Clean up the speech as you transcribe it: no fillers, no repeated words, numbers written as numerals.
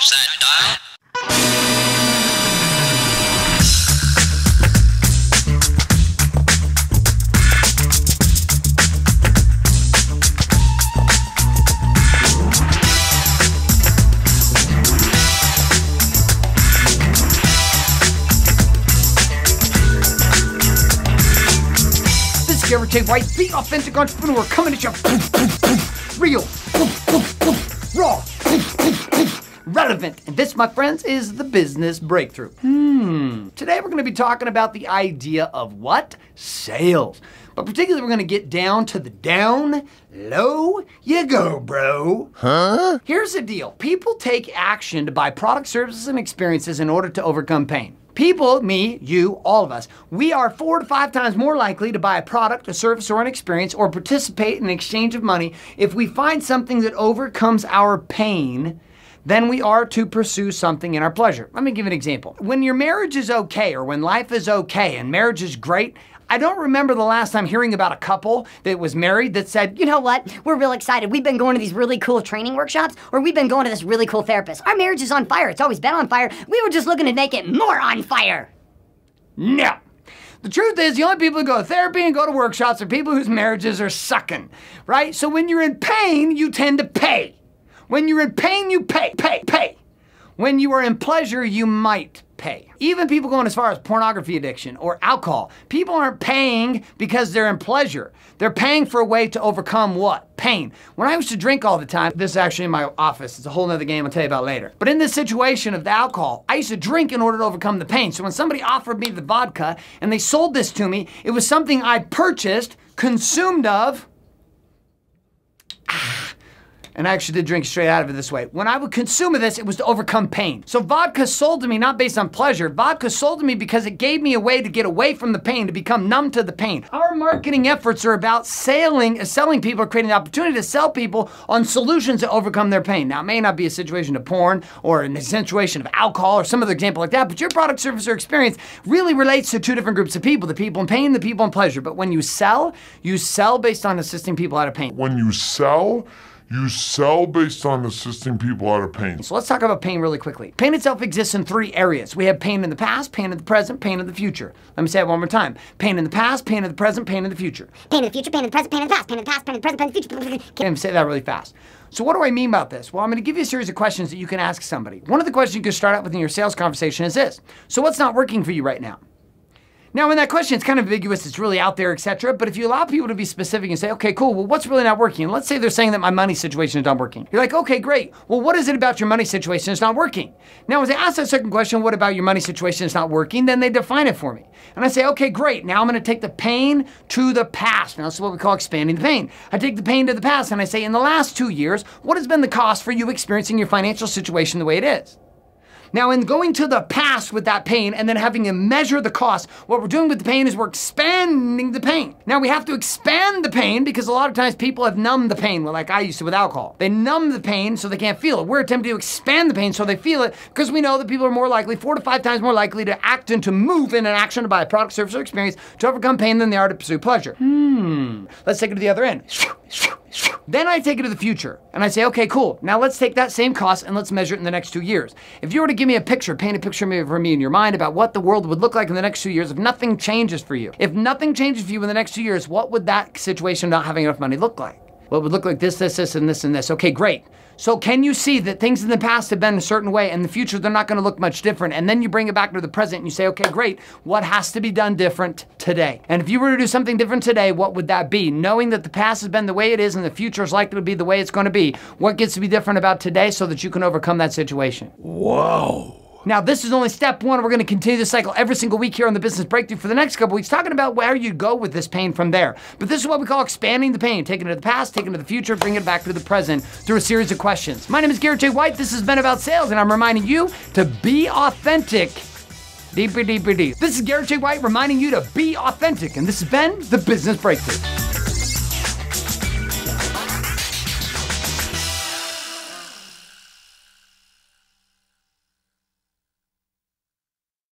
Set dial. Garrett J. White, the authentic entrepreneur, coming at you real, raw, relevant. And this, my friends, is the business breakthrough. Today we're going to be talking about the idea of what? Sales. But particularly we're going to get down to the down low you go, bro. Huh? Here's the deal. People take action to buy products, services, and experiences in order to overcome pain. People, me, you, all of us, we are 4 to 5 times more likely to buy a product, a service, or an experience, or participate in an exchange of money if we find something that overcomes our pain than we are to pursue something in our pleasure. Let me give you an example. When your marriage is okay, or when life is okay and marriage is great, I don't remember the last time hearing about a couple that was married that said, you know what, we're real excited. We've been going to these really cool training workshops, or we've been going to this really cool therapist. Our marriage is on fire. It's always been on fire. We were just looking to make it more on fire. No. The truth is, the only people who go to therapy and go to workshops are people whose marriages are sucking, right? So when you're in pain, you tend to pay. When you're in pain, you pay. When you are in pleasure, you might pay. Even people going as far as pornography addiction or alcohol, people aren't paying because they're in pleasure. They're paying for a way to overcome what? Pain. When I used to drink all the time, this is actually in my office, it's a whole nother game I'll tell you about later. But in this situation of the alcohol, I used to drink in order to overcome the pain. So when somebody offered me the vodka and they sold this to me, it was something I purchased, consumed of, and I actually did drink straight out of it this way. When I would consume of this, it was to overcome pain. So vodka sold to me not based on pleasure. Vodka sold to me because it gave me a way to get away from the pain, to become numb to the pain. Our marketing efforts are about selling people, or creating the opportunity to sell people on solutions to overcome their pain. Now, it may not be a situation of porn or a situation of alcohol or some other example like that, but your product, service, or experience really relates to 2 different groups of people, the people in pain, the people in pleasure. But when you sell based on assisting people out of pain. When you sell based on assisting people out of pain. So let's talk about pain really quickly. Pain itself exists in 3 areas. We have pain in the past, pain in the present, pain in the future. Let me say it one more time. Pain in the past, pain in the present, pain in the future. Pain in the future, pain in the present, pain in the past, pain in the past, pain in the present, pain in the future. Let me say that really fast. So what do I mean about this? Well, I'm going to give you a series of questions that you can ask somebody. One of the questions you can start out with in your sales conversation is this. So what's not working for you right now? Now, in that question, it's kind of ambiguous, it's really out there, etc. But if you allow people to be specific and say, okay, cool, well, what's really not working? And let's say they're saying that my money situation is not working. You're like, okay, great. Well, what is it about your money situation that's not working? Now, as I ask that second question, what about your money situation that's not working? Then they define it for me. And I say, okay, great. Now I'm going to take the pain to the past. Now, this is what we call expanding the pain. I take the pain to the past and I say, in the last 2 years, what has been the cost for you experiencing your financial situation the way it is? Now, in going to the past with that pain and then having to measure the cost, what we're doing with the pain is we're expanding the pain. Now, we have to expand the pain because a lot of times people have numbed the pain, like I used to with alcohol. They numb the pain so they can't feel it. We're attempting to expand the pain so they feel it because we know that people are more likely, 4 to 5 times more likely to act and to move in an action to buy a product, service, or experience to overcome pain than they are to pursue pleasure. Let's take it to the other end. Then I take it to the future and I say, okay, cool. Now let's take that same cost and let's measure it in the next 2 years. If you were to give me a picture, paint a picture for me in your mind about what the world would look like in the next 2 years if nothing changes for you. If nothing changes for you in the next 2 years, what would that situation of not having enough money look like? Well, it would look like this, and this. Okay, great. So can you see that things in the past have been a certain way and in the future they're not going to look much different? And then you bring it back to the present and you say, okay, great. What has to be done different today? And if you were to do something different today, what would that be? Knowing that the past has been the way it is and the future is likely to be the way it's going to be. What gets to be different about today so that you can overcome that situation? Whoa. Now, this is only step 1. We're going to continue this cycle every single week here on the Business Breakthrough for the next couple weeks, talking about where you go with this pain from there. But this is what we call expanding the pain, taking it to the past, taking it to the future, bringing it back to the present through a series of questions. My name is Garrett J. White. This has been About Sales, and I'm reminding you to be authentic. Deeper, deeper, deep. This is Garrett J. White reminding you to be authentic, and this has been the Business Breakthrough.